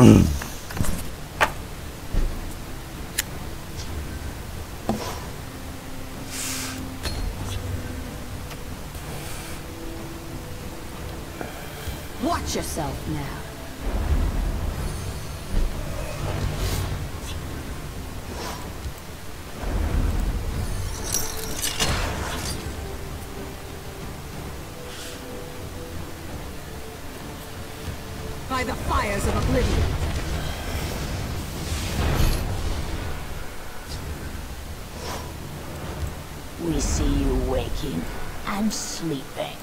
Watch yourself now. By the fires of oblivion. We see you waking and sleeping.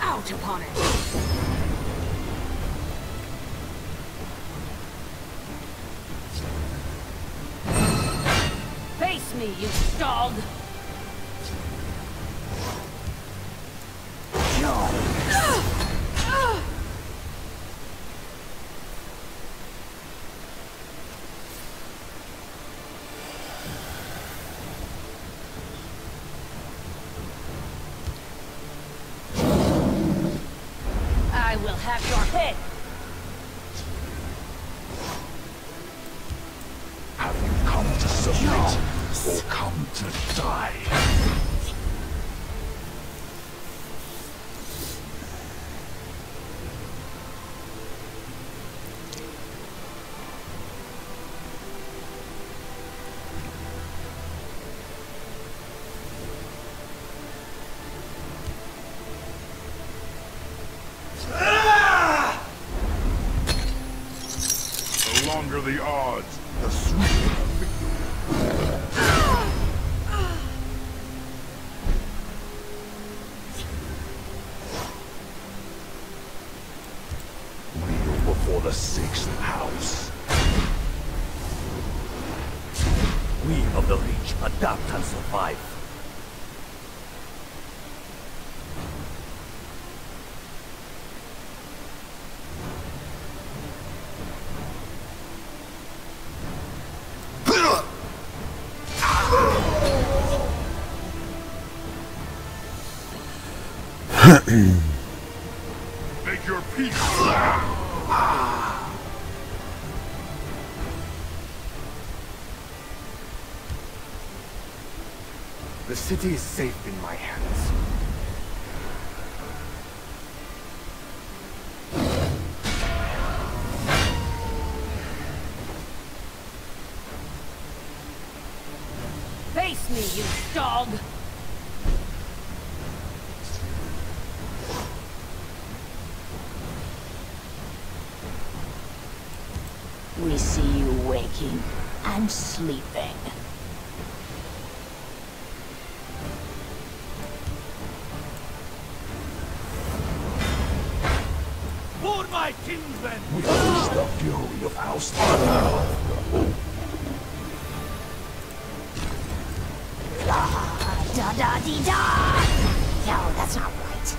Out upon it! Face me, you dog! I will have your head! Have you come to submit or come to die? The longer the odds, the sweeter the victory. Kneel before the sixth house. We of the Reach adapt and survive. Make your peace. The city is safe in my hands. Face me, you dog! We see you waking and sleeping. For my kinsmen! We unleash the fury of House Donovan. Da-da-dee-da! No, that's not right.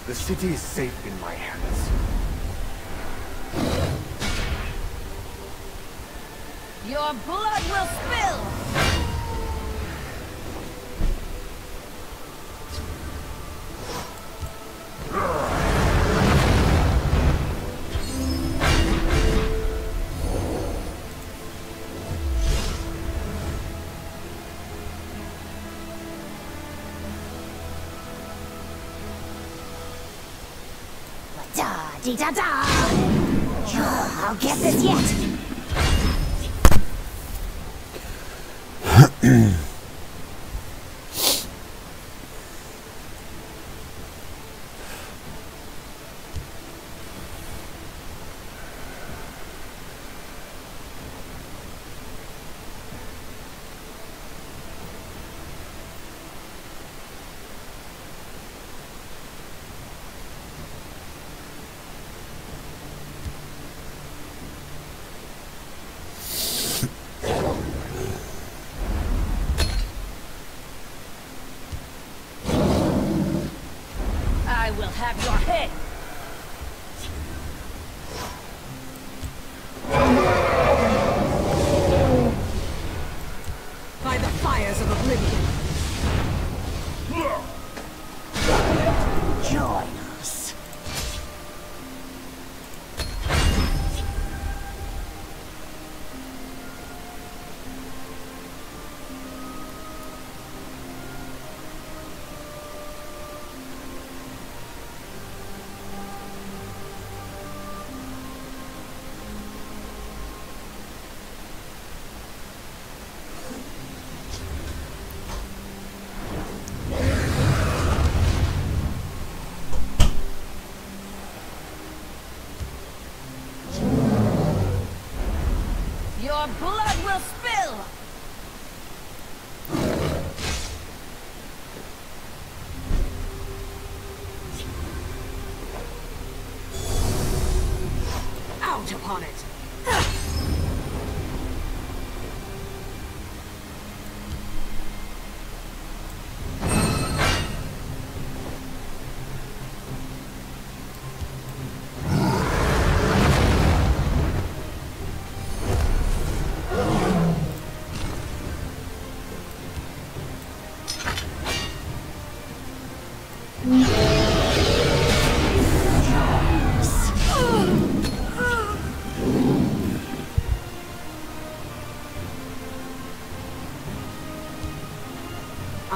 The city is safe in my hands. Your blood will spill! Da-dee-da-da! I'll get this yet! will have your head! By the fires of oblivion. Join us. Your blood will spill! Out upon it!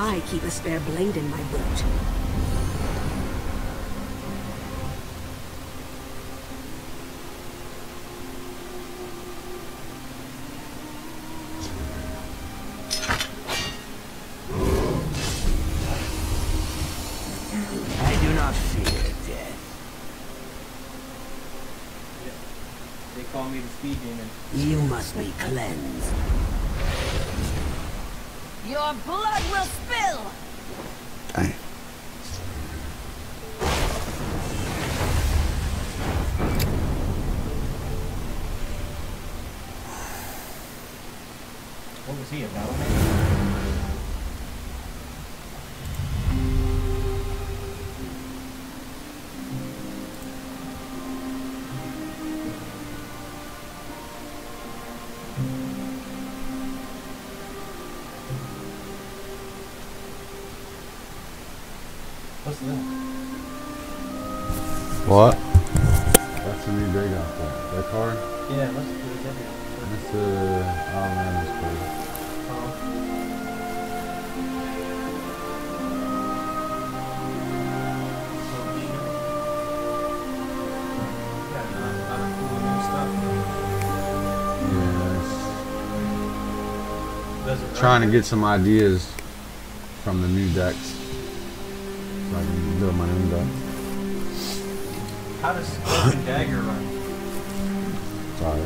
I keep a spare blade in my boot. I do not fear death. They call me the speed demon. You must be cleansed. Your blood will spill! Dang. What was he, a battleman? What's that? What? That's a new big out there. That car? Yeah, let's do it. That's oh man, that's cool. Trying to get some ideas from the new decks so I can build my own deck. How does Cloak and Dagger run? Sorry.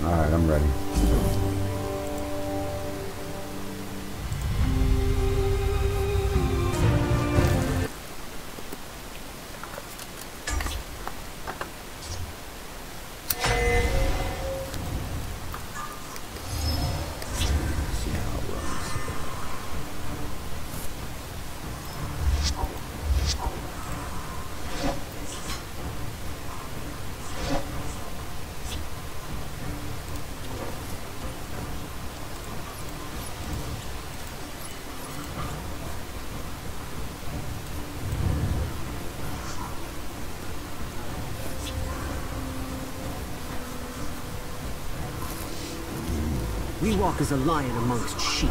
Alright, I'm ready. We walk as a lion amongst sheep.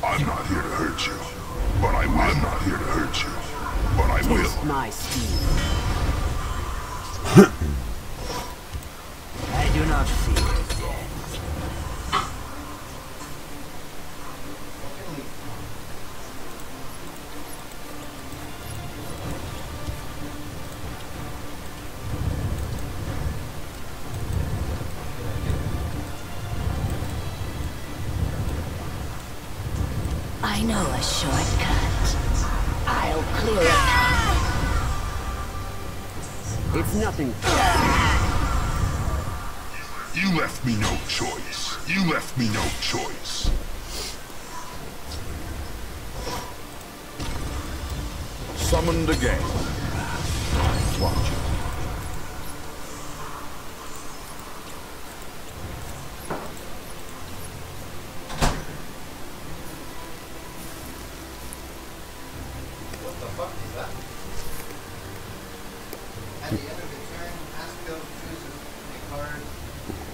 I'm not here to hurt you, but I'm not here to hurt you, but I will. Taste my steel. I do not fear death. I know a shortcut. I'll clear it. It's nothing. You left me no choice. You left me no choice. Summoned again. Watch it. What the fuck is that? At the end of the turn, ask Bill to choose a card.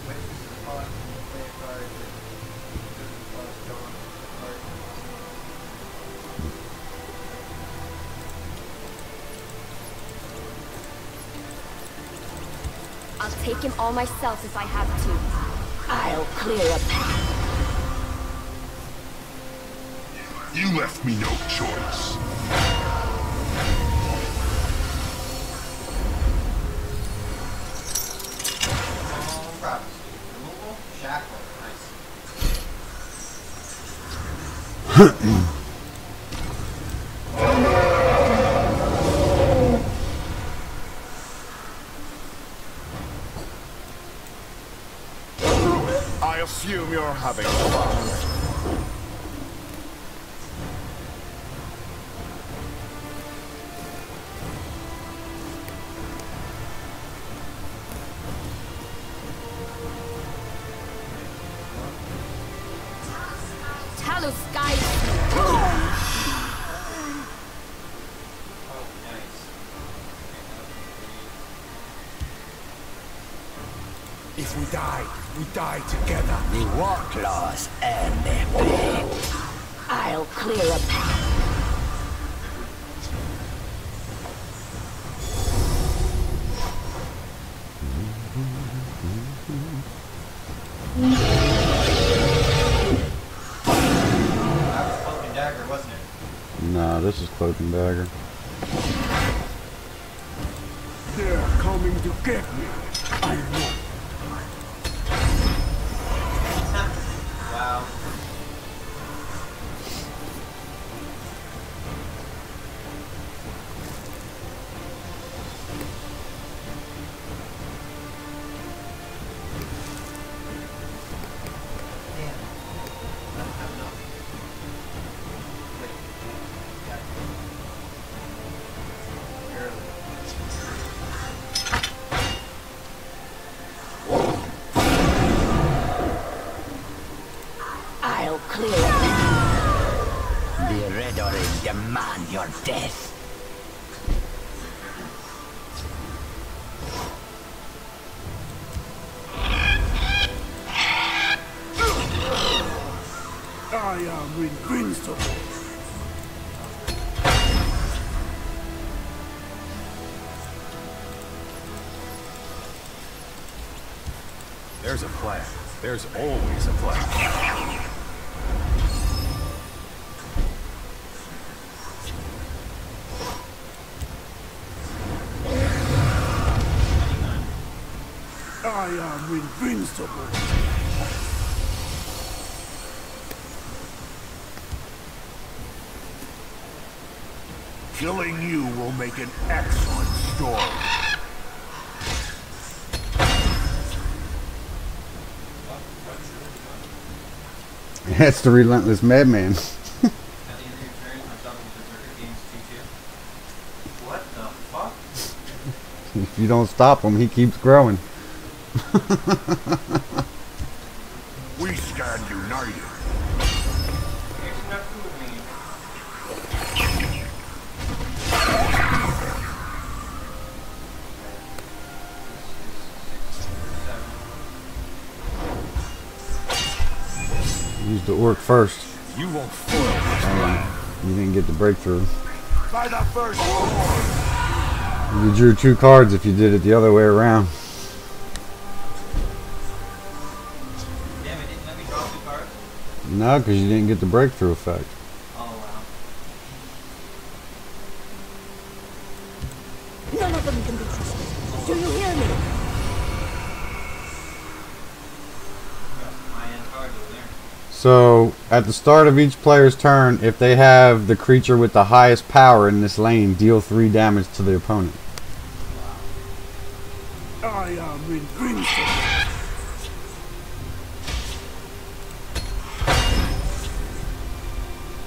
When chooses a pawn, play a card. Chooses a pawn, draw a card. I'll take him all myself if I have to. I'll clear a path. You left me no choice. Oh, prophecy. Removal, shackle. Nice. I assume you're having fun. Talos Sky. Oh, nice. If we die together. The war claws and their blade. I'll clear a path. That was Cloak and Dagger, wasn't it? Nah, this is Cloak and Dagger. They're coming to get me. I know. Wow. Damn. I don't have enough. Wait. Yeah. Barely. I'll clear a path. The Red Orange demand your death. I am invincible. There's a plan. There's always a plan. invincible. Killing you will make an excellent story. It's the relentless madman. At the end of your turn, on top of Berserker gains 2/2. What the fuck? If you don't stop him, he keeps growing. We stand united. Here's enough food with me. Use the orc first. You won't foil this. You didn't get the breakthrough. By the first sword. You drew 2 cards if you did it the other way around. Damn it, didn't let me draw 2 cards? No, because you didn't get the breakthrough effect. Oh wow. None of them can be trusted. Do you hear me? High-end cards over there. So, at the start of each player's turn, if they have the creature with the highest power in this lane, deal 3 damage to the opponent. I am invincible.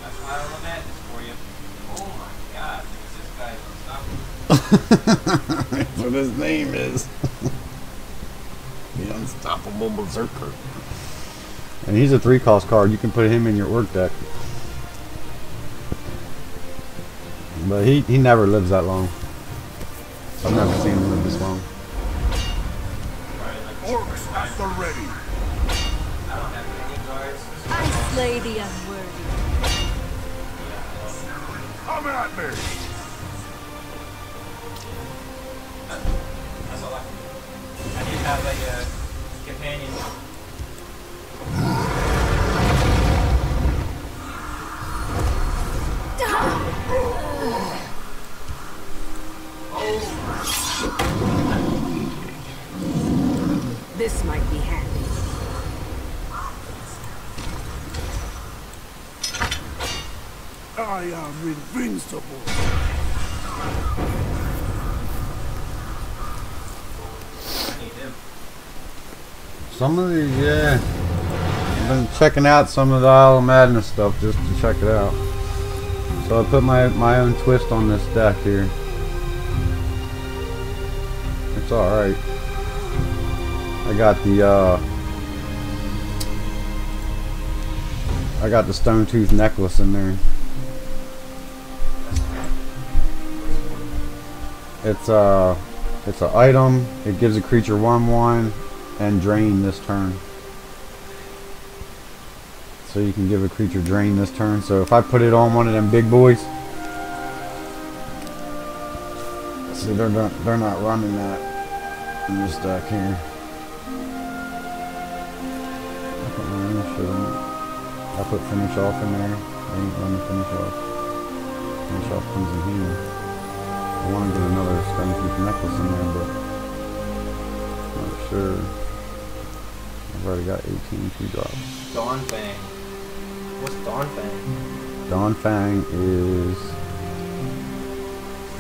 That's why I love madness for you. Oh my god, this guy's unstoppable. That's what his name is. The Unstoppable Berserker. And he's a 3-cost card. You can put him in your orc deck. But he never lives that long. I've never seen him live this long. Orcs at the ready. I don't have any cards. I slay the unworthy. Come at me. That's all I can do. I do have a companion. This might be handy. I am invincible. I need him. Some of these, yeah. I've been checking out some of the Isle of Madness stuff just to check it out. So I put my own twist on this deck here. It's alright. I got the stone tooth necklace in there. It's an item. It gives a creature 1/1 and drain this turn. So you can give a creature drain this turn. So if I put it on one of them big boys, see they're not running that in this deck here. I put finish off in there. I ain't running finish off. Finish off comes in here. I want to get another stone tooth necklace in there, but I'm not sure. I've already got 18 2-drops. Dawn Fang. What's Dawn Fang? Dawn Fang is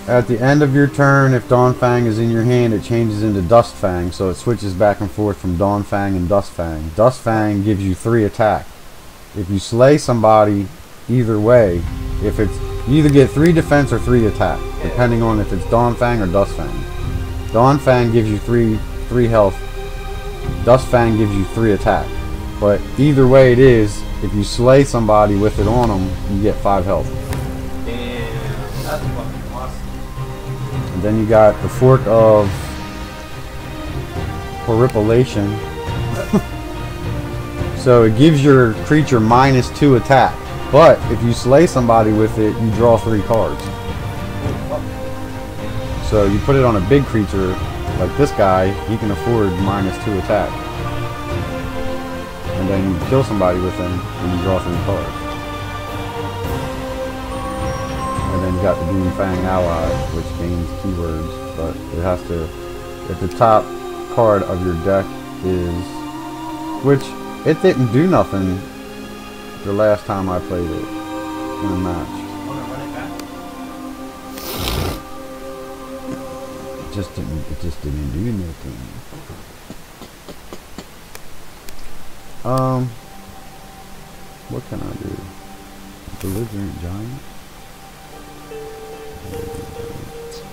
at the end of your turn. If Dawn Fang is in your hand, it changes into Dust Fang, so it switches back and forth from Dawn Fang and Dust Fang. Dust Fang gives you 3 attack. If you slay somebody, either way, if it's you either get 3 defense or 3 attack, depending on if it's Dawn Fang or Dust Fang. Dawn Fang gives you 3 health. Dust Fang gives you 3 attack. But either way it is, if you slay somebody with it on them, you get 5 health. Damn, that's fucking awesome. And then you got the Fork of Horripilation. So it gives your creature -2 attack. But if you slay somebody with it, you draw 3 cards. So you put it on a big creature, like this guy, he can afford -2 attack. And then you kill somebody with him, and you draw 3 cards. And then you got the Doom Fang Ally, which gains keywords, but it has to, if the top card of your deck is, which it didn't do nothing the last time I played it in a match. Want to run it back? It just didn't do anything. What can I do? Belligerent giant?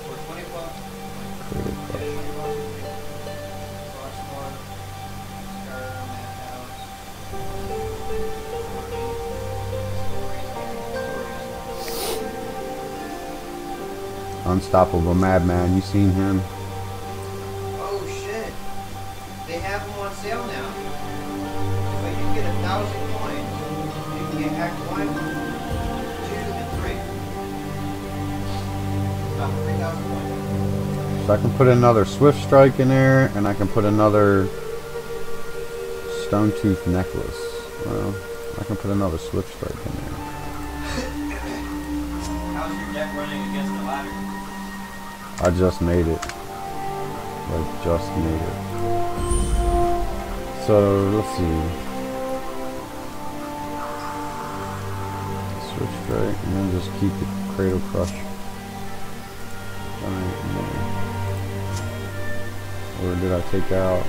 For 20 bucks. Cradle Crush. Frostborn, Skyrim, Madhouse. Unstoppable Madman, you seen him? Oh shit! They have them on sale now. But you get 1,000 coins. You can get Act 1, 2, and 3. About 3,000 coins. So I can put another Swift Strike in there, and I can put another Stone Tooth necklace. Well, I can put another Swift Strike in there. How's your deck running against the ladder? I just made it. Like, just made it. So, let's see. Swift Strike, and then just keep the Cradle Crush. Alright, or did I take out?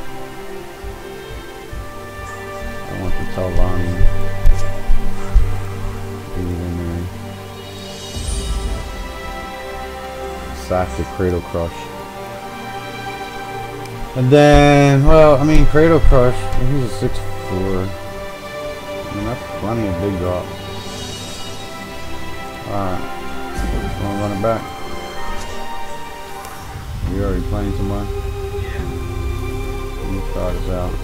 I want the Telvani. Do it in there. Sack the Cradle Crush. And then, well, I mean, Cradle Crush, he's a 6'4". I mean, that's plenty of big drops. Alright. Wanna run it back? You already playing somebody? Yeah. Let me try this out.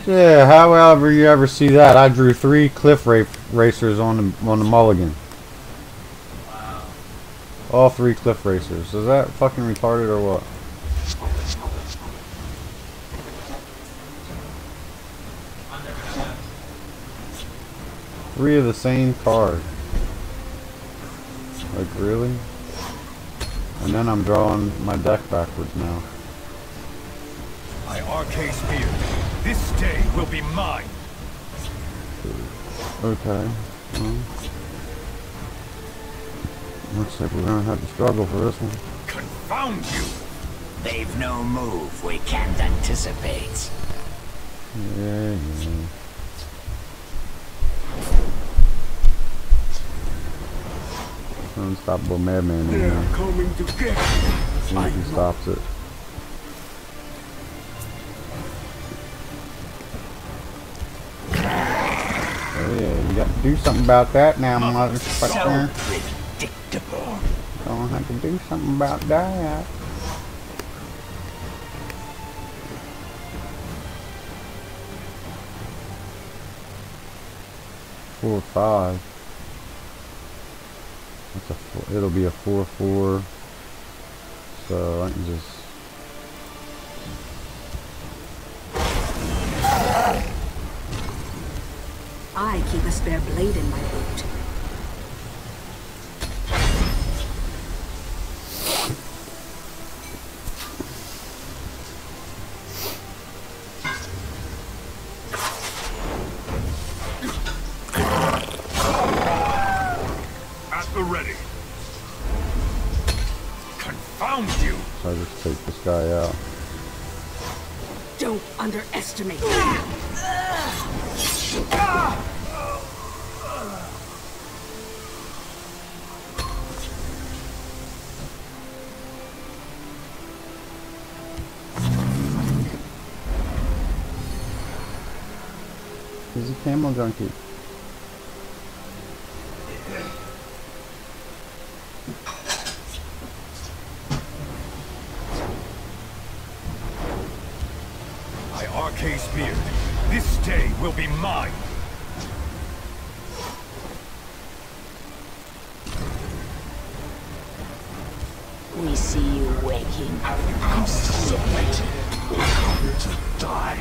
Yeah, however you ever see that, I drew 3 cliff racers on the mulligan. Wow. All 3 cliff racers. Is that fucking retarded or what? I've never done that. 3 of the same card. Like, really? And then I'm drawing my deck backwards now. My arcade spear. This day will be mine. Okay. Well, looks like we're gonna have to struggle for this one. Confound you! They've no move we can't anticipate. Yeah. Unstoppable Madman in They're there. coming to get me. See if he stops it. Yeah, you got to do something about that now, motherfucker. Predictable. Gonna have to do something about that. Four, 5. That's a 4. It'll be a 4/4. So I can just. I keep a spare blade in my boot. At the ready. Confound you! So I just take this guy out. Don't underestimate me. He's a camel junkie. My arcade spear. This day will be mine. We see you waking and sleeping. Come to die.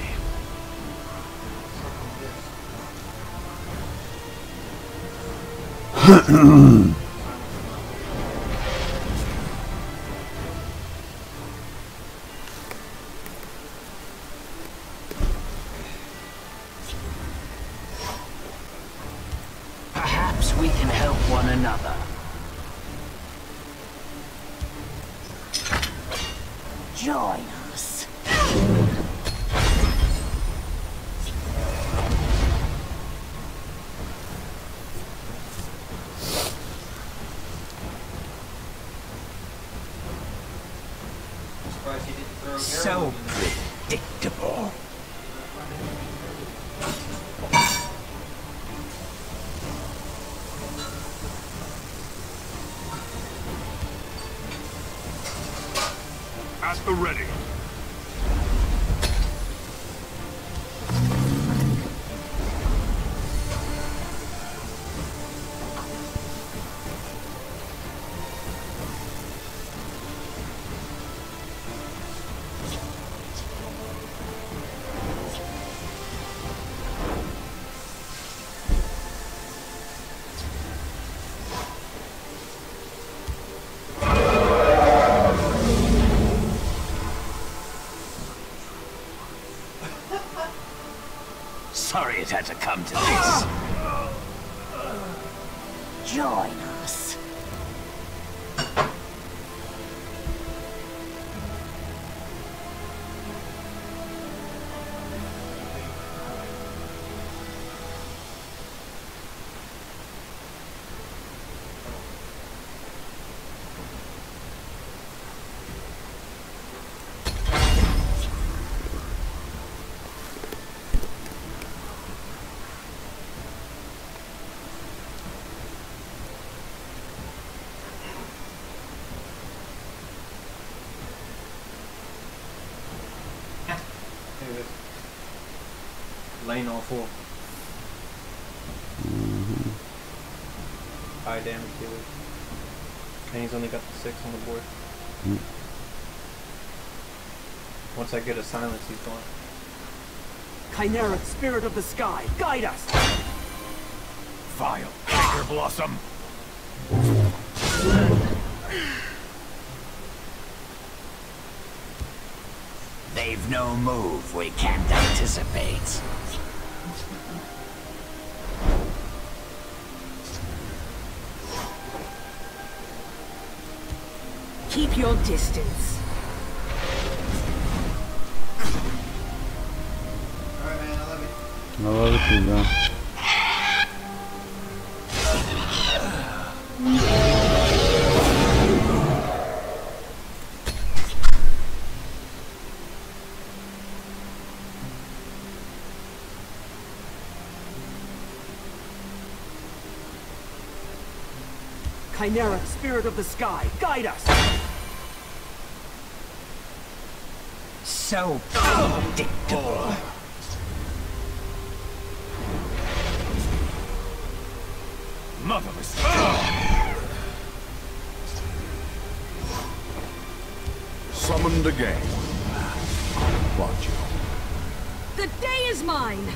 Perhaps we can help one another. Join us. Surprised he didn't throw So arrows in there. predictable. At the ready. Sorry it had to come to this. Join us. Look at this. Lane all full. High damage dealer. And he's only got the 6 on the board. Once I get a silence, he's gone. Chimeric spirit of the sky, guide us! Vile Tiger Blossom. They've no move we can't anticipate. Keep your distance. Alright, man, I love it. I love it too, bro. Chimeric spirit of the sky, guide us! So predictable. Motherless. Summoned again. Watch you. The day is mine.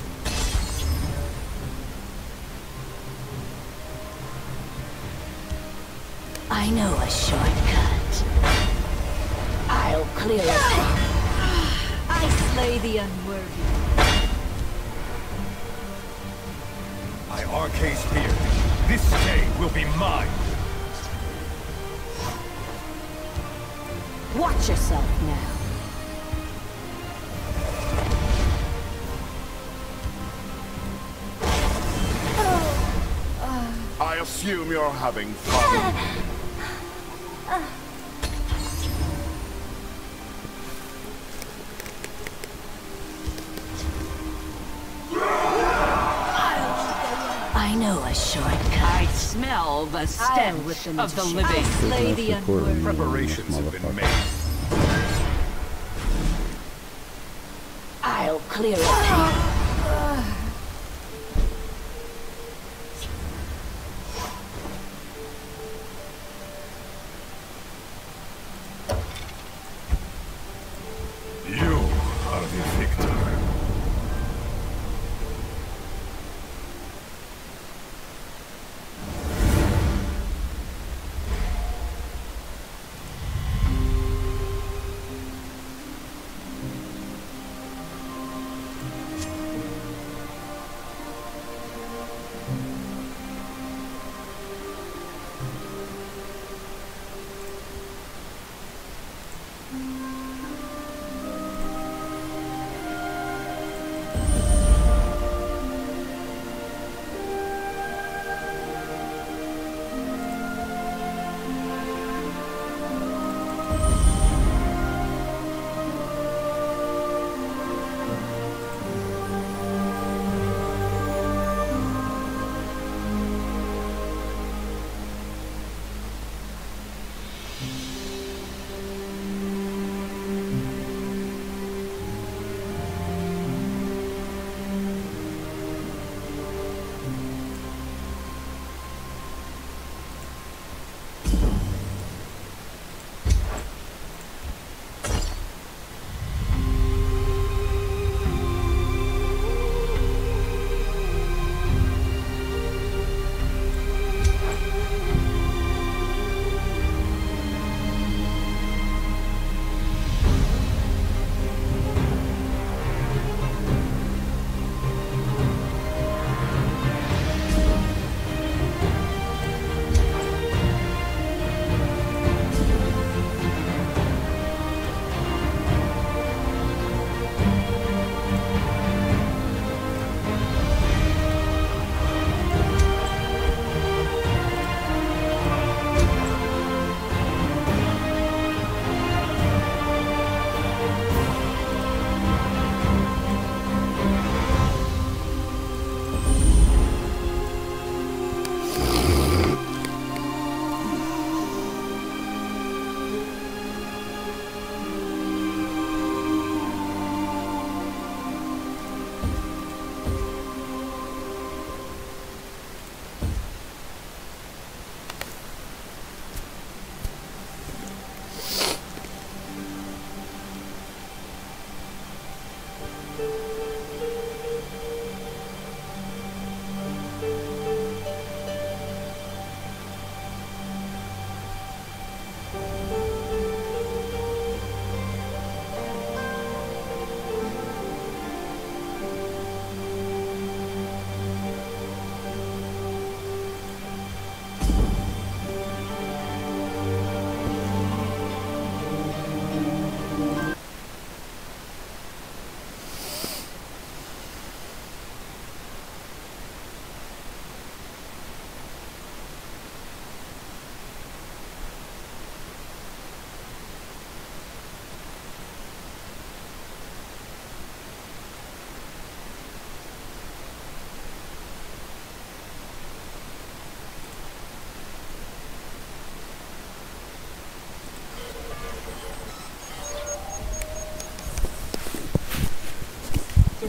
I know a shortcut. I'll clear a path. I slay the unworthy. My arcane spear. This day will be mine. Watch yourself now. I assume you're having fun. I know a shortcut. I smell the stench of the living. I slay the unworthy. Preparations have been made. I'll clear a path.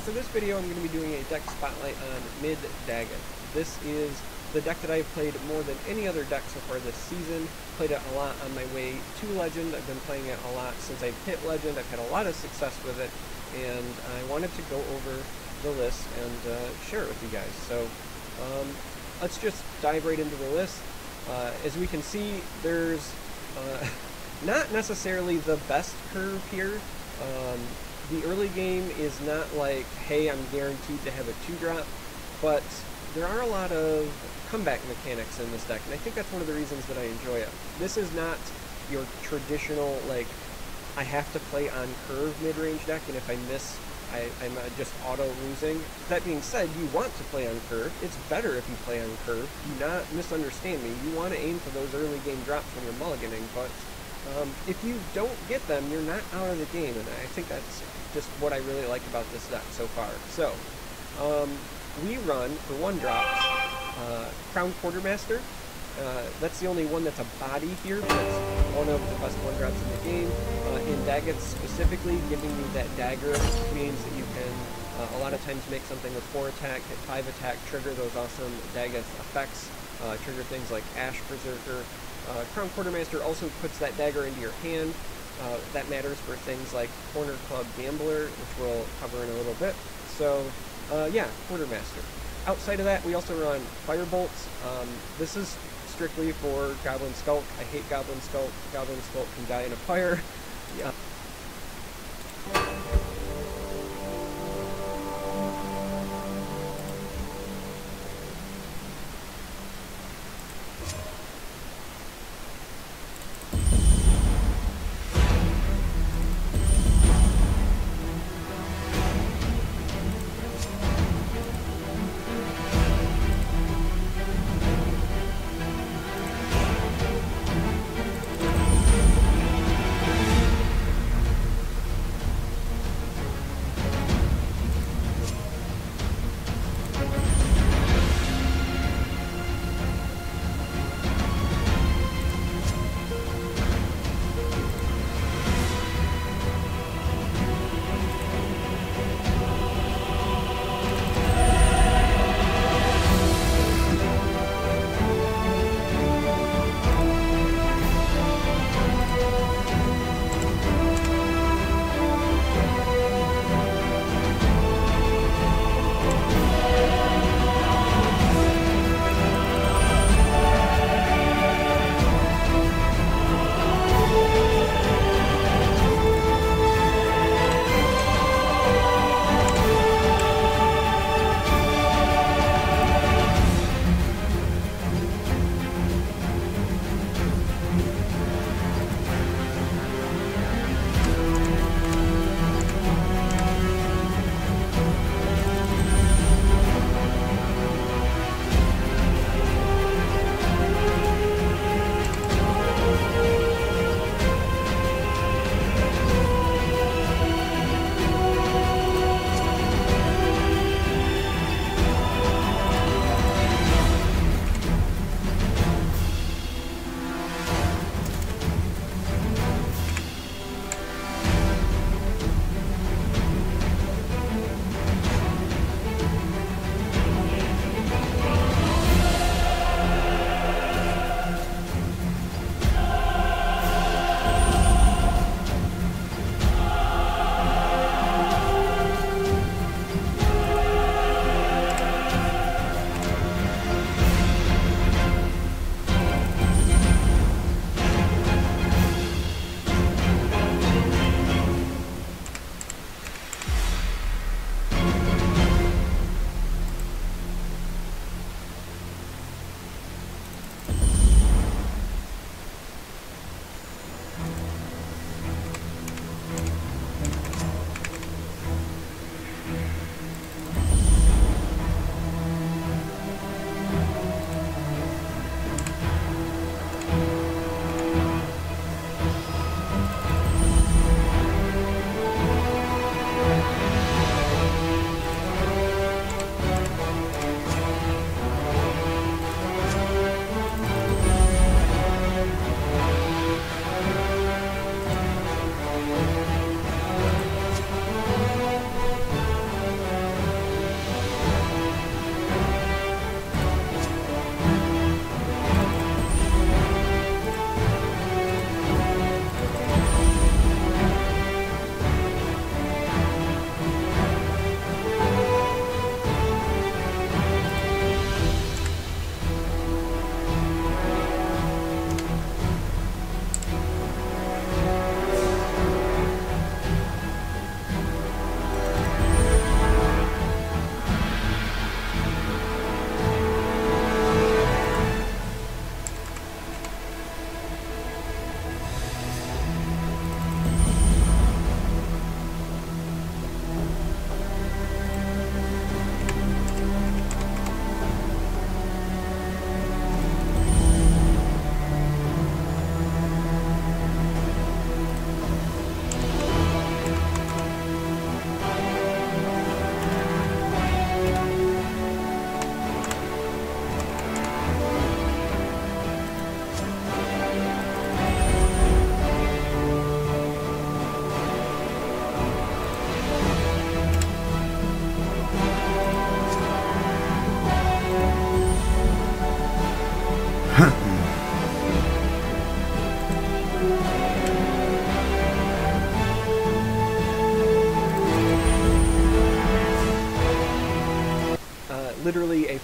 for this video, I'm going to be doing a deck spotlight on Mid Daggett. This is the deck that I've played more than any other deck so far this season. Played it a lot on my way to Legend. I've been playing it a lot since I've hit Legend. I've had a lot of success with it, and I wanted to go over the list and share it with you guys. So let's just dive right into the list. As we can see, there's not necessarily the best curve here. The early game is not like, hey, I'm guaranteed to have a 2-drop, but there are a lot of comeback mechanics in this deck, and I think that's one of the reasons that I enjoy it. This is not your traditional, like, I have to play on curve mid-range deck, and if I miss, I'm just auto-losing. That being said, you want to play on curve. It's better if you play on curve. Do not misunderstand me. You want to aim for those early game drops when you're mulliganing, but if you don't get them, you're not out of the game, and I think that's just what I really like about this deck so far. So, we run, for 1-drops, Crown Quartermaster. That's the only one that's a body here, but it's one of the best 1-drops in the game. In Daggett specifically, giving you that dagger means that you can a lot of times make something with 4 attack, hit 5 attack, trigger those awesome Daggett effects, trigger things like Ash Berserker. Crown Quartermaster also puts that dagger into your hand. That matters for things like Corner Club Gambler, which we'll cover in a little bit. So, yeah, Quartermaster. Outside of that, we also run Firebolts. This is strictly for Goblin Skulk. I hate Goblin Skulk. Goblin Skulk can die in a fire. Yeah.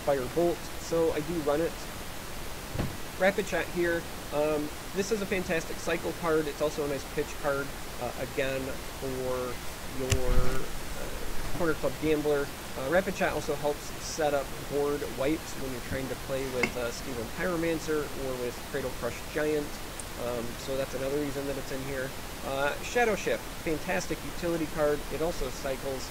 Fire Bolt, so I do run it. Rapid Shot here. This is a fantastic cycle card. It's also a nice pitch card, again, for your Corner Club Gambler. Rapid Shot also helps set up board wipes when you're trying to play with Steven Pyromancer or with Cradle Crush Giant. So that's another reason that it's in here. Shadow Shift, fantastic utility card. It also cycles.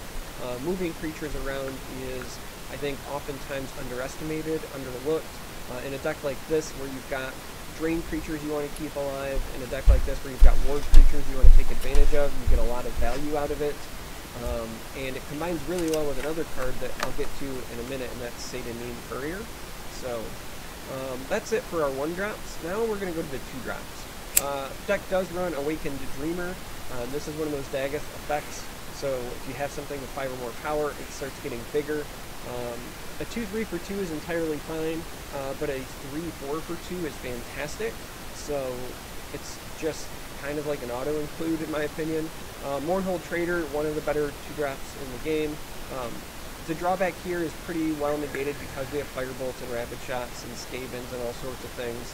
Moving creatures around is, I think, oftentimes underestimated, underlooked. In a deck like this, where you've got drain creatures you want to keep alive, in a deck like this where you've got ward creatures you want to take advantage of, you get a lot of value out of it. And it combines really well with another card that I'll get to in a minute, and that's Satanine Courier. So that's it for our 1-drops. Now we're going to go to the 2-drops. Deck does run Awakened Dreamer. This is one of those Dagoth effects. So if you have something with 5 or more power, it starts getting bigger. A 2-3 for 2 is entirely fine, but a 3-4 for 2 is fantastic. So it's just kind of like an auto-include in my opinion. Mournhold Trader, one of the better 2-drops in the game. The drawback here is pretty well negated because we have Firebolts and Rapid Shots and Skavens and all sorts of things.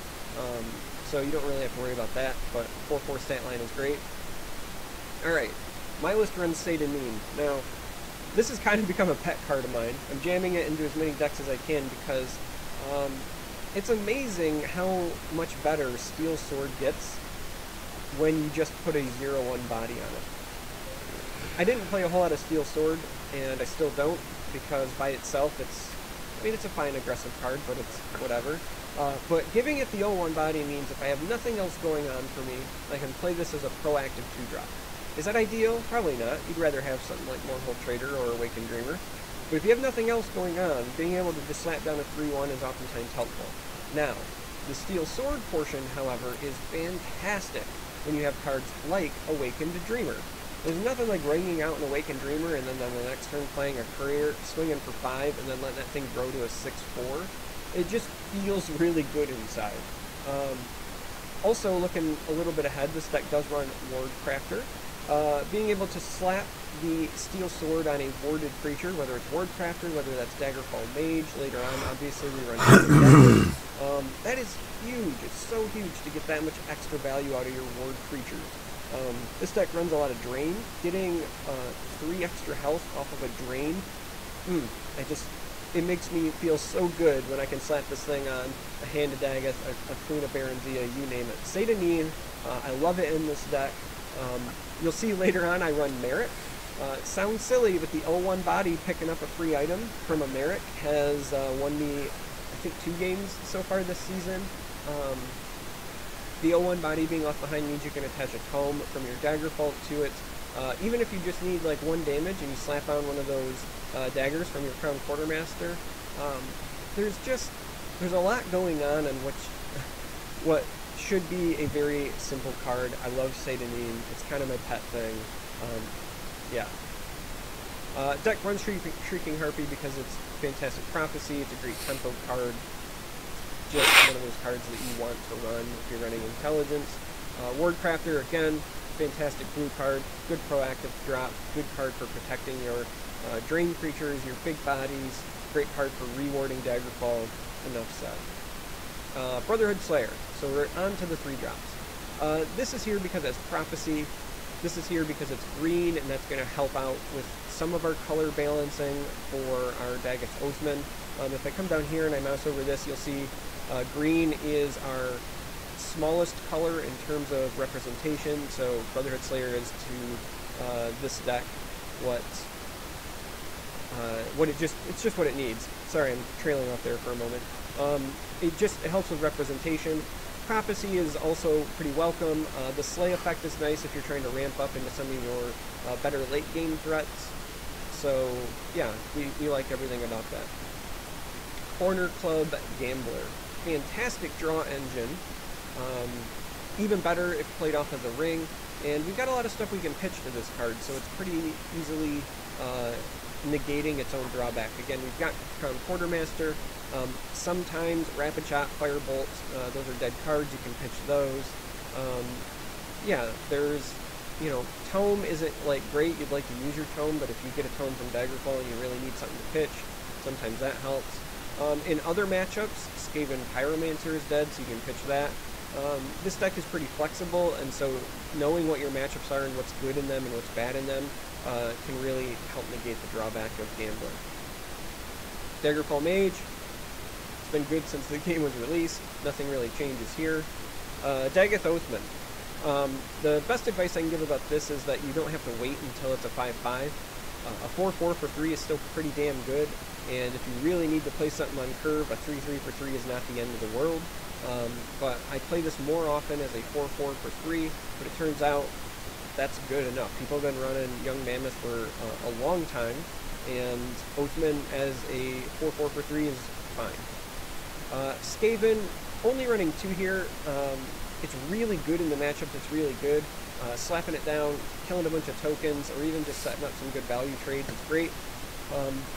So you don't really have to worry about that, but 4-4 stat line is great. Alright, my list runs Satanine. Now, this has kind of become a pet card of mine. I'm jamming it into as many decks as I can because it's amazing how much better Steel Sword gets when you just put a 0-1 body on it. I didn't play a whole lot of Steel Sword, and I still don't, because by itself it's a fine aggressive card, but it's whatever. But giving it the 0-1 body means if I have nothing else going on for me, I can play this as a proactive 2-drop. Is that ideal? Probably not. You'd rather have something like Mournhold Trader or Awakened Dreamer. But if you have nothing else going on, being able to just slap down a 3-1 is oftentimes helpful. Now, the Steel Sword portion, however, is fantastic when you have cards like Awakened Dreamer. There's nothing like ringing out an Awakened Dreamer and then on the next turn playing a Courier, swinging for 5, and then letting that thing grow to a 6-4. It just feels really good inside. Also, looking a little bit ahead, this deck does run Ward Crafter. Being able to slap the Steel Sword on a warded creature, whether it's Ward Crafter, whether that's Daggerfall Mage, later on obviously we run Dagger. That is huge. It's so huge to get that much extra value out of your ward creatures. This deck runs a lot of Drain. Getting 3 extra health off of a Drain, it makes me feel so good when I can slap this thing on a Hand of Dagoth, a Queen of Baronzia, you name it. Satanine, I love it in this deck. You'll see later on I run Merrick. It sounds silly, but the 0-1 body picking up a free item from a Merrick has won me, I think, 2 games so far this season. The 0-1 body being left behind means you can attach a tome from your Daggerfall to it. Even if you just need like 1 damage and you slap on one of those daggers from your Crown Quartermaster, there's a lot going on in what should be a very simple card. I love Satanine. It's kind of my pet thing. Yeah. Deck runs Shrieking Harpy because it's fantastic prophecy. It's a great tempo card. Just one of those cards that you want to run if you're running Intelligence. Ward Crafter, again, fantastic blue card. Good proactive drop. Good card for protecting your drain creatures, your big bodies. Great card for rewarding Daggerfall. Enough said. Brotherhood Slayer. So we're on to the 3-drops. This is here because it's prophecy. This is here because it's green, and that's going to help out with some of our color balancing for our Dagoth Oathman. If I come down here and I mouse over this, you'll see green is our smallest color in terms of representation. So Brotherhood Slayer is to this deck it's just what it needs. Sorry, I'm trailing off there for a moment. It helps with representation. Prophecy is also pretty welcome. The Slay effect is nice if you're trying to ramp up into some of your better late game threats. So yeah, we like everything about that. Corner Club Gambler. Fantastic draw engine. Even better if played off as a ring. And we've got a lot of stuff we can pitch to this card, so it's pretty easily negating its own drawback. Again, we've got Crown Quartermaster. Sometimes Rapid Shot, Firebolt, those are dead cards, you can pitch those. Yeah, there's, Tome isn't like great, you'd like to use your Tome, but if you get a Tome from Daggerfall and you really need something to pitch, sometimes that helps. In other matchups, Skaven Pyromancer is dead, so you can pitch that. This deck is pretty flexible, and so knowing what your matchups are and what's good in them and what's bad in them can really help negate the drawback of Gambler. Daggerfall Mage, it's been good since the game was released. Nothing really changes here. Dagoth Oathman. The best advice I can give about this is that you don't have to wait until it's a 5/5. A 4/4 for 3 is still pretty damn good, and if you really need to play something on curve, a 3/3 for 3 is not the end of the world. But I play this more often as a 4/4 for 3, but it turns out that's good enough. People have been running Young Mammoth for a long time, and Oathman as a 4/4 for 3 is fine. Skaven, only running 2 here. It's really good in the matchup. It's really good. Slapping it down, killing a bunch of tokens, or even just setting up some good value trades, it's great.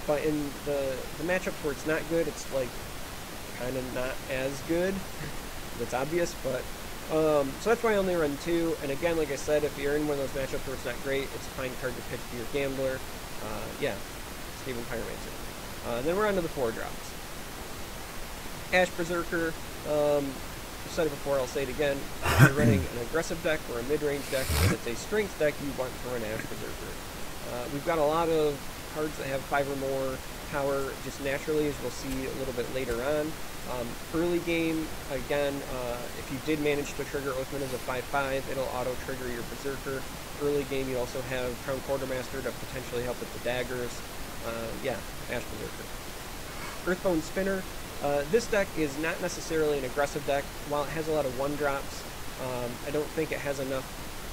But in the matchups where it's not good, it's like kind of not as good. That's obvious, but so that's why I only run 2. And again, like I said, if you're in one of those matchups where it's not great, it's a fine card to pitch to your Gambler. Yeah, Skaven Pyromancer. Then we're on to the 4 drops. Ash Berserker. I've said it before, I'll say it again. If you're running an aggressive deck or a mid-range deck and it's a strength deck, you want to run Ash Berserker. We've got a lot of cards that have 5 or more power just naturally, as we'll see a little bit later on. Early game, again, if you did manage to trigger Oathman as a 5/5, it'll auto-trigger your Berserker. Early game, you also have Crown Quartermaster to potentially help with the daggers. Yeah, Ash Berserker. Earthbone Spinner. This deck is not necessarily an aggressive deck. While it has a lot of 1-drops, I don't think it has enough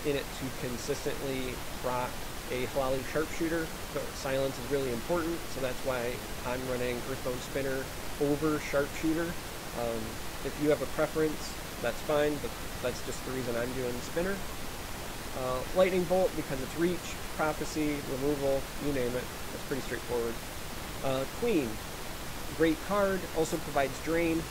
in it to consistently proc a Halali Sharpshooter. So silence is really important, so that's why I'm running Earthbone Spinner over Sharpshooter. If you have a preference, that's fine, but that's just the reason I'm doing Spinner. Lightning Bolt, because it's reach, prophecy, removal, you name it. That's pretty straightforward. Queen. Great card, also provides drain.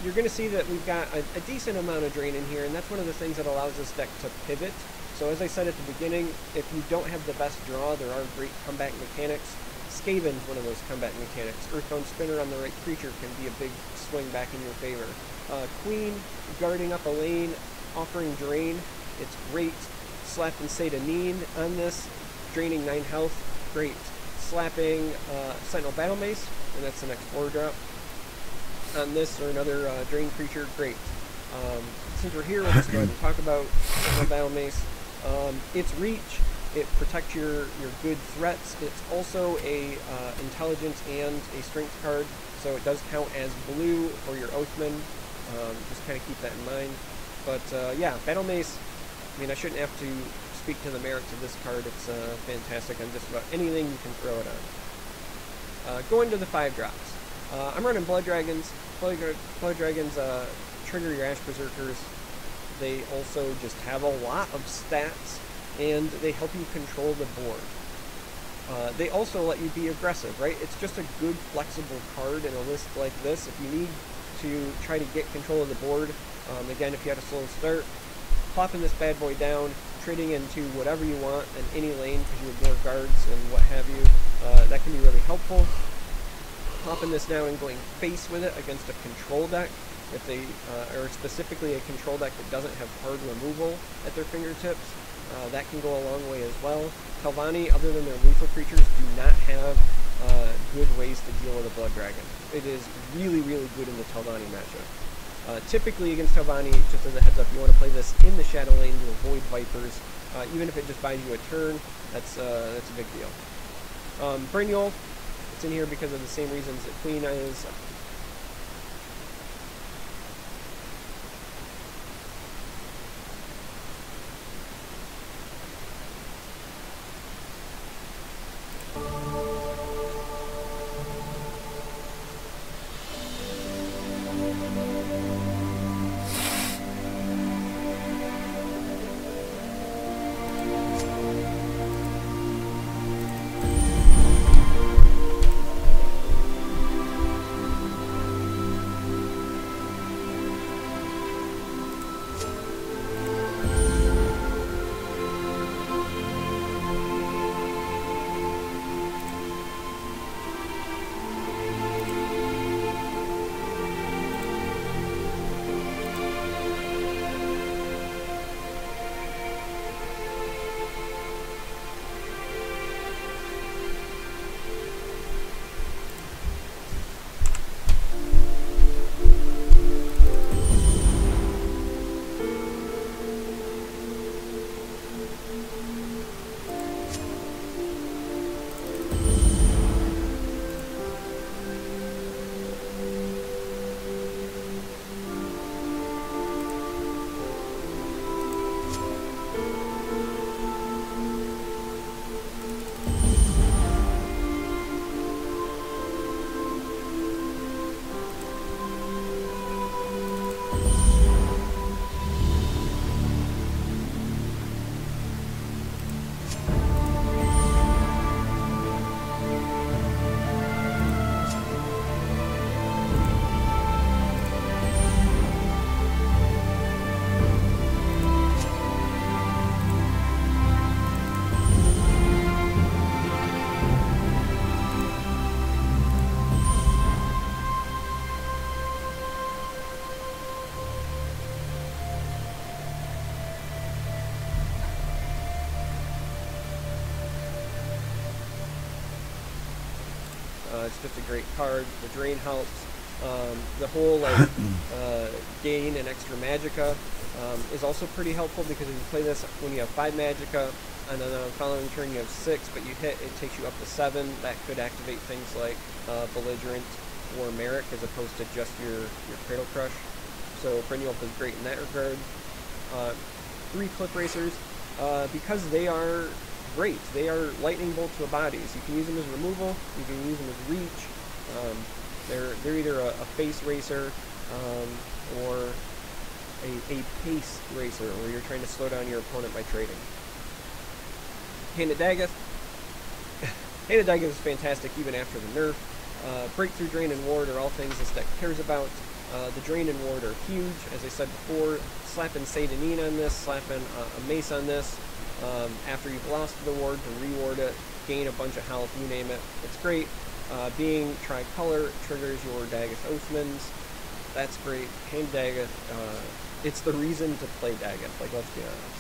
You're going to see that we've got a decent amount of drain in here, and that's one of the things that allows this deck to pivot. So as I said at the beginning, if you don't have the best draw, there are great comeback mechanics. Skaven's one of those comeback mechanics. Earthbone Spinner on the right creature can be a big swing back in your favor. Queen, guarding up a lane, offering drain, it's great. Slap and Satanine on this, draining 9 health, great. Slapping Sentinel Battle Mace, and that's the next 4-drop. On this or another drain creature, great. Since we're here, we'll just go ahead and talk about Sentinel Battle Mace. It's reach, it protects your good threats. It's also a intelligence and a strength card, so it does count as blue for your Oathman. Just kind of keep that in mind. But yeah, Battle Mace, I mean, I shouldn't have to speak to the merits of this card. It's fantastic on just about anything you can throw it on. Going to the 5-drops. I'm running Blood Dragons. Blood Dragons trigger your Ash Berserkers. They also just have a lot of stats, and they help you control the board. They also let you be aggressive, right? It's just a good flexible card in a list like this. If you need to try to get control of the board, again, if you had a slow start, plopping this bad boy down, trading into whatever you want in any lane because you ignore guards and what have you, that can be really helpful. Popping this down and going face with it against a control deck, if they, or specifically a control deck that doesn't have hard removal at their fingertips, that can go a long way as well. Telvanni, other than their lethal creatures, do not have good ways to deal with a Blood Dragon. It is really, really good in the Telvanni matchup. Typically against Telvanni, just as a heads up, you want to play this in the Shadow Lane to avoid Vipers. Even if it just buys you a turn, that's a big deal. Brynjolf, it's in here because of the same reasons that Queen is. It's just a great card. The drain helps. The whole like gain and extra magicka is also pretty helpful, because if you play this when you have 5 magicka, and then on the following turn you have 6, but you hit, it takes you up to 7. That could activate things like Belligerent or Merrick, as opposed to just your Cradle Crush. So Brynjolf is great in that regard. 3 Clip Racers, because they are great. They are lightning bolt to bodies. You can use them as removal, you can use them as reach. They're either a face racer or a pace racer, where you're trying to slow down your opponent by trading. Hand of Daggeth. Hand of Daggeth is fantastic even after the nerf. Breakthrough, Drain, and Ward are all things this deck cares about. The Drain and Ward are huge, as I said before. Slapping Satanine on this, slapping a Mace on this, after you've lost the Ward, to reward it, gain a bunch of health, you name it. It's great. Being tricolor triggers your Daggeth Oathmans. That's great. Hand Daggeth, it's the reason to play Daggeth, like, let's be honest.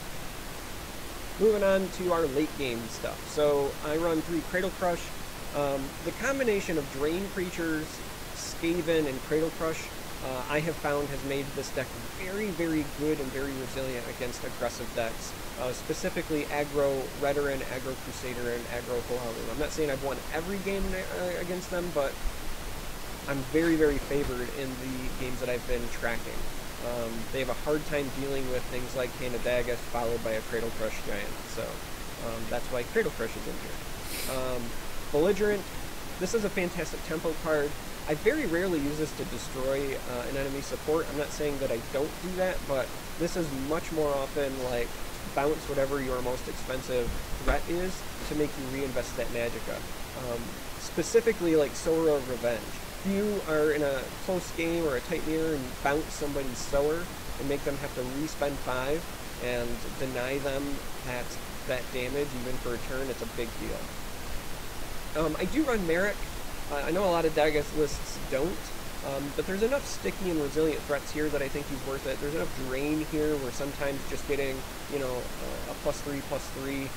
Moving on to our late game stuff. So I run 3 Cradle Crush. The combination of Drain Creatures, Skaven, and Cradle Crush, I have found has made this deck very, very good and very resilient against aggressive decks. Specifically aggro Redoran, aggro Crusader, and aggro Hohalul. I'm not saying I've won every game against them, but I'm very, very favored in the games that I've been tracking. They have a hard time dealing with things like Hand of Daggeth followed by a Cradle Crush Giant, so that's why Cradle Crush is in here. Belligerent, this is a fantastic tempo card. I very rarely use this to destroy an enemy support. I'm not saying that I don't do that, but this is much more often like bounce whatever your most expensive threat is to make you reinvest that magicka. Specifically like Sora Revenge. If you are in a close game or a tight mirror and bounce somebody's Sower and make them have to re-spend 5 and deny them that damage even for a turn, it's a big deal. I do run Merrick. I know a lot of Daggeth lists don't, but there's enough sticky and resilient threats here that I think he's worth it. There's enough drain here where sometimes just getting, you know, a +3/+3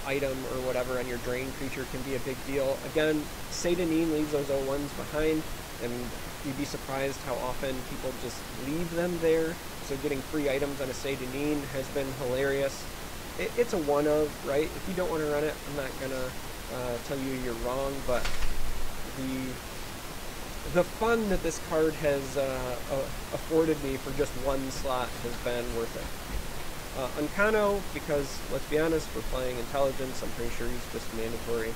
item or whatever on your drain creature can be a big deal. Again, Satanine leaves those 0-1s behind, and you'd be surprised how often people just leave them there. So getting free items on a Satanine has been hilarious. It's a one-of, right? If you don't want to run it, I'm not gonna tell you you're wrong, but the fun that this card has afforded me for just 1 slot has been worth it. Uncano, because, let's be honest, we're playing Intelligence, I'm pretty sure he's just mandatory.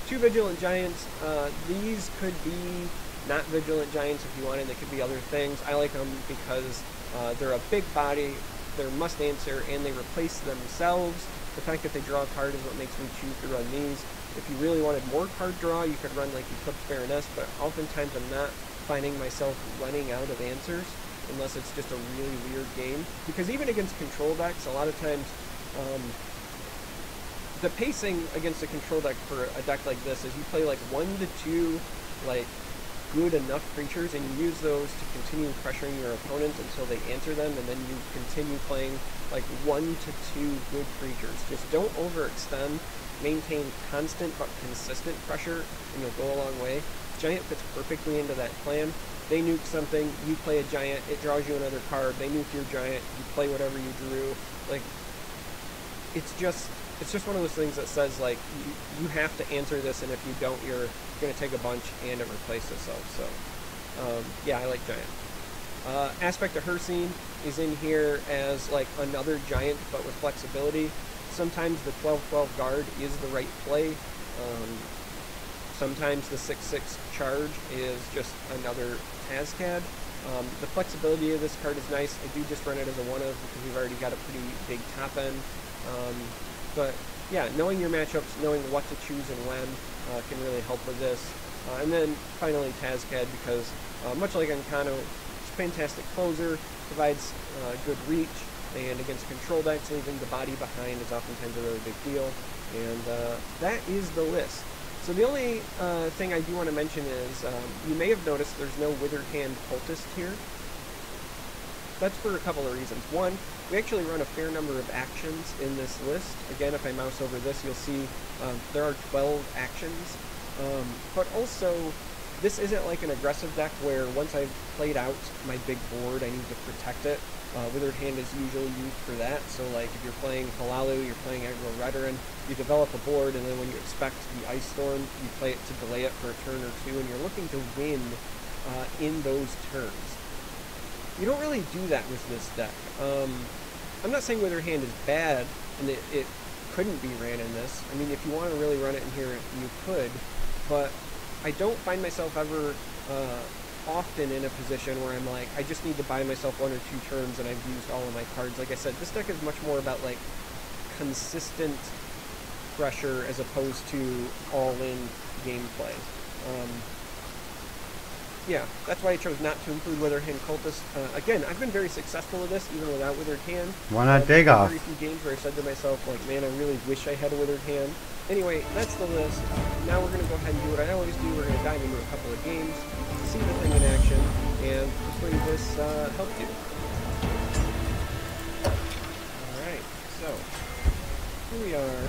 2 Vigilant Giants, these could be not Vigilant Giants if you wanted, they could be other things. I like them because they're a big body, they're must-answer, and they replace themselves. The fact that they draw a card is what makes me choose to run these. If you really wanted more card draw, you could run like Eclipse Baroness, but oftentimes I'm not finding myself running out of answers unless it's just a really weird game. Because even against control decks, a lot of times the pacing against a control deck for a deck like this is you play like 1 to 2 like good enough creatures, and you use those to continue pressuring your opponent until they answer them, and then you continue playing like 1 to 2 good creatures. Just don't overextend. Maintain constant but consistent pressure, and you'll go a long way. Giant fits perfectly into that plan. They nuke something, you play a giant, it draws you another card, they nuke your giant, you play whatever you drew. Like, it's just one of those things that says, like, you have to answer this, and if you don't, you're going to take a bunch and it replaces itself. So, yeah, I like giant. Aspect of Hersine is in here as, like, another giant, but with flexibility. Sometimes the 12/12 guard is the right play. Sometimes the 6/6 charge is just another Tazcad. The flexibility of this card is nice. I do just run it as a one-of because we've already got a pretty big top end. But yeah, knowing your matchups, knowing what to choose and when can really help with this. And then finally Tazcad, because much like Uncano, it's a fantastic closer, provides good reach, and against control decks, leaving the body behind is oftentimes a really big deal. And that is the list. So the only thing I do want to mention is, you may have noticed there's no Withered Hand Cultist here. That's for a couple of reasons. One, we actually run a fair number of actions in this list. Again, if I mouse over this, you'll see there are 12 actions. But also, this isn't like an aggressive deck where once I've played out my big board, I need to protect it. Withered Hand is usually used for that, so like if you're playing Halalu, you're playing Aggro Veteran, you develop a board, and then when you expect the Ice Storm, you play it to delay it for a turn or two, and you're looking to win in those turns. You don't really do that with this deck. I'm not saying Withered Hand is bad, and it couldn't be ran in this. I mean, if you want to really run it in here, you could, but I don't find myself ever often in a position where I'm like, I just need to buy myself 1 or 2 turns and I've used all of my cards. Like I said, this deck is much more about like consistent pressure as opposed to all-in gameplay. Yeah, that's why I chose not to include Withered Hand Cultist. Again, I've been very successful with this, even without Withered Hand. Why not dig off? Very few games where I said to myself, like, man, I really wish I had a Withered Hand. Anyway, that's the list. Now we're going to go ahead and do what I always do. We're going to dive into a couple of games, see the thing in action, and hopefully this helped you. Alright, so here we are.